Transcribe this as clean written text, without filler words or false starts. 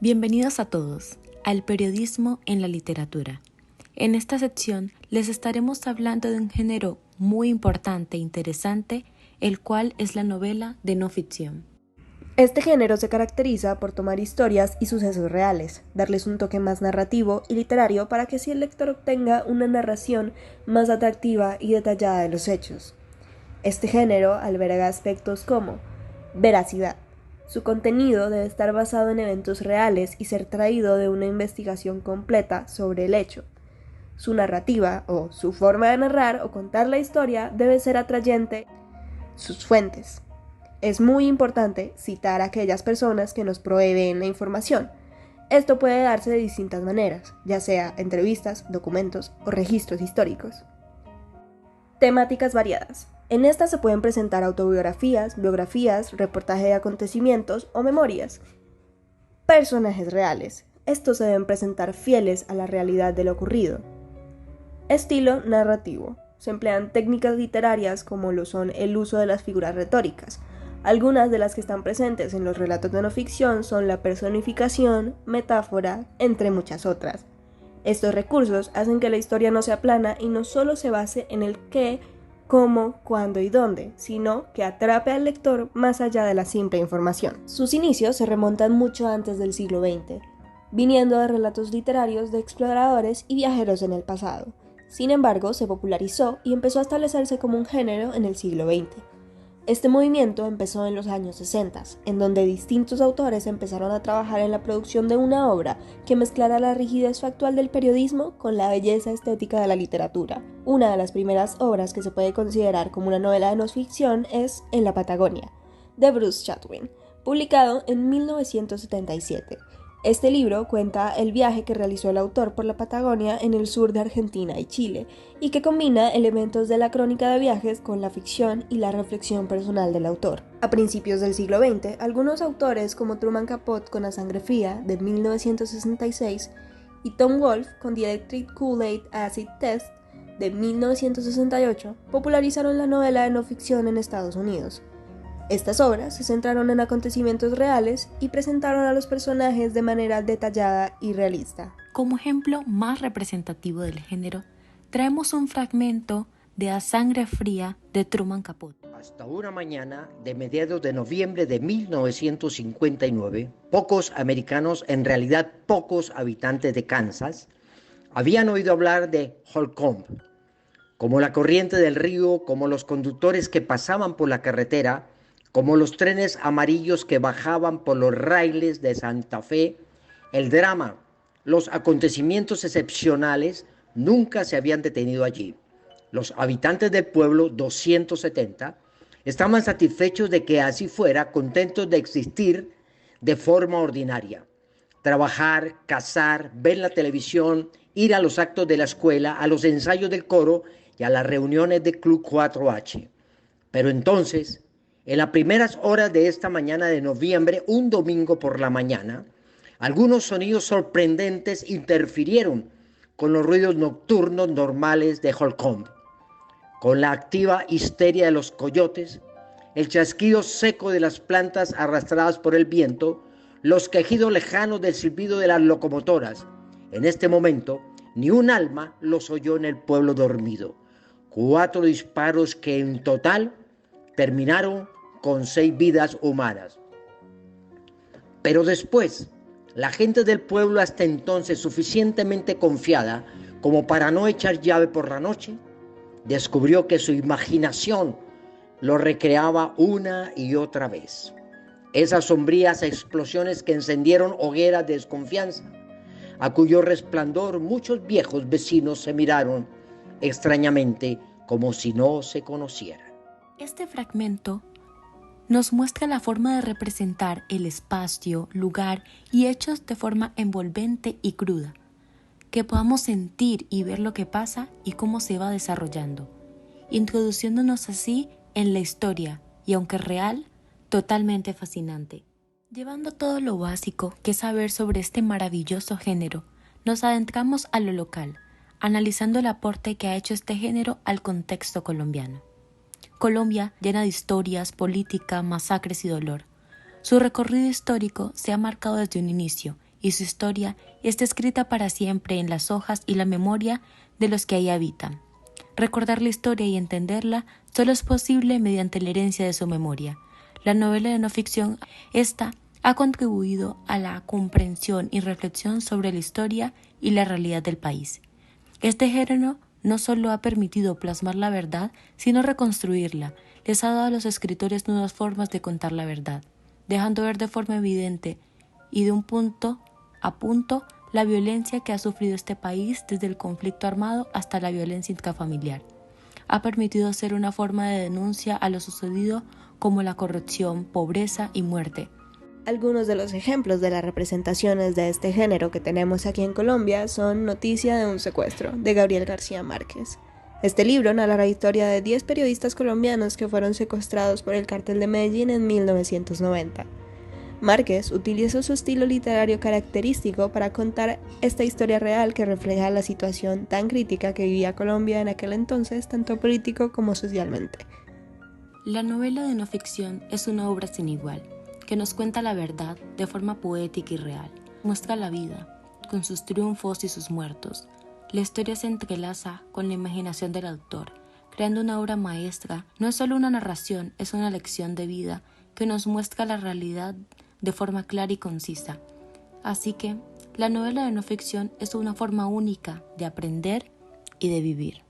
Bienvenidos a todos al periodismo en la literatura. En esta sección les estaremos hablando de un género muy importante e interesante, el cual es la novela de no ficción. Este género se caracteriza por tomar historias y sucesos reales, darles un toque más narrativo y literario para que así el lector obtenga una narración más atractiva y detallada de los hechos. Este género alberga aspectos como veracidad. Su contenido debe estar basado en eventos reales y ser traído de una investigación completa sobre el hecho. Su narrativa o su forma de narrar o contar la historia debe ser atrayente. Sus fuentes. Es muy importante citar a aquellas personas que nos proveen la información. Esto puede darse de distintas maneras, ya sea entrevistas, documentos o registros históricos. Temáticas variadas. En estas se pueden presentar autobiografías, biografías, reportaje de acontecimientos o memorias. Personajes reales. Estos se deben presentar fieles a la realidad de lo ocurrido. Estilo narrativo. Se emplean técnicas literarias como lo son el uso de las figuras retóricas. Algunas de las que están presentes en los relatos de no ficción son la personificación, metáfora, entre muchas otras. Estos recursos hacen que la historia no sea plana y no solo se base en el qué, cómo, cuándo y dónde, sino que atrape al lector más allá de la simple información. Sus inicios se remontan mucho antes del siglo XX, viniendo de relatos literarios de exploradores y viajeros en el pasado. Sin embargo, se popularizó y empezó a establecerse como un género en el siglo XX. Este movimiento empezó en los años 60, en donde distintos autores empezaron a trabajar en la producción de una obra que mezclara la rigidez factual del periodismo con la belleza estética de la literatura. Una de las primeras obras que se puede considerar como una novela de no ficción es En la Patagonia, de Bruce Chatwin, publicado en 1977. Este libro cuenta el viaje que realizó el autor por la Patagonia en el sur de Argentina y Chile, y que combina elementos de la crónica de viajes con la ficción y la reflexión personal del autor. A principios del siglo XX, algunos autores como Truman Capote con A Sangre Fría, de 1966, y Tom Wolfe con The Electric Kool-Aid Acid Test, de 1968, popularizaron la novela de no ficción en Estados Unidos. Estas obras se centraron en acontecimientos reales y presentaron a los personajes de manera detallada y realista. Como ejemplo más representativo del género, traemos un fragmento de A Sangre Fría de Truman Capote. Hasta una mañana de mediados de noviembre de 1959, pocos americanos, en realidad pocos habitantes de Kansas, habían oído hablar de Holcomb. Como la corriente del río, como los conductores que pasaban por la carretera, como los trenes amarillos que bajaban por los raíles de Santa Fe, el drama, los acontecimientos excepcionales nunca se habían detenido allí. Los habitantes del pueblo, 270, estaban satisfechos de que así fuera, contentos de existir de forma ordinaria. Trabajar, cazar, ver la televisión, ir a los actos de la escuela, a los ensayos del coro y a las reuniones del Club 4H. Pero entonces, en las primeras horas de esta mañana de noviembre, un domingo por la mañana, algunos sonidos sorprendentes interfirieron con los ruidos nocturnos normales de Holcomb. Con la activa histeria de los coyotes, el chasquido seco de las plantas arrastradas por el viento, los quejidos lejanos del silbido de las locomotoras. En este momento, ni un alma los oyó en el pueblo dormido. 4 disparos que en total terminaron con 6 vidas humanas. Pero después, la gente del pueblo, hasta entonces suficientemente confiada como para no echar llave por la noche, descubrió que su imaginación lo recreaba una y otra vez. Esas sombrías explosiones que encendieron hogueras de desconfianza, a cuyo resplandor muchos viejos vecinos se miraron extrañamente como si no se conocieran. Este fragmento nos muestra la forma de representar el espacio, lugar y hechos de forma envolvente y cruda, que podamos sentir y ver lo que pasa y cómo se va desarrollando, introduciéndonos así en la historia y, aunque real, totalmente fascinante. Llevando todo lo básico que es saber sobre este maravilloso género, nos adentramos a lo local, analizando el aporte que ha hecho este género al contexto colombiano. Colombia llena de historias, política, masacres y dolor. Su recorrido histórico se ha marcado desde un inicio y su historia está escrita para siempre en las hojas y la memoria de los que ahí habitan. Recordar la historia y entenderla solo es posible mediante la herencia de su memoria. La novela de no ficción, esta ha contribuido a la comprensión y reflexión sobre la historia y la realidad del país. Este género no solo ha permitido plasmar la verdad, sino reconstruirla. Les ha dado a los escritores nuevas formas de contar la verdad, dejando ver de forma evidente y de un punto a punto la violencia que ha sufrido este país desde el conflicto armado hasta la violencia intrafamiliar. Ha permitido ser una forma de denuncia a lo sucedido como la corrupción, pobreza y muerte. Algunos de los ejemplos de las representaciones de este género que tenemos aquí en Colombia son Noticia de un secuestro, de Gabriel García Márquez. Este libro narra la historia de 10 periodistas colombianos que fueron secuestrados por el Cártel de Medellín en 1990. Márquez utilizó su estilo literario característico para contar esta historia real que refleja la situación tan crítica que vivía Colombia en aquel entonces, tanto político como socialmente. La novela de no ficción es una obra sin igual, que nos cuenta la verdad de forma poética y real. Muestra la vida, con sus triunfos y sus muertos. La historia se entrelaza con la imaginación del autor, creando una obra maestra. No es solo una narración, es una lección de vida que nos muestra la realidad de forma clara y concisa. Así que, la novela de no ficción es una forma única de aprender y de vivir.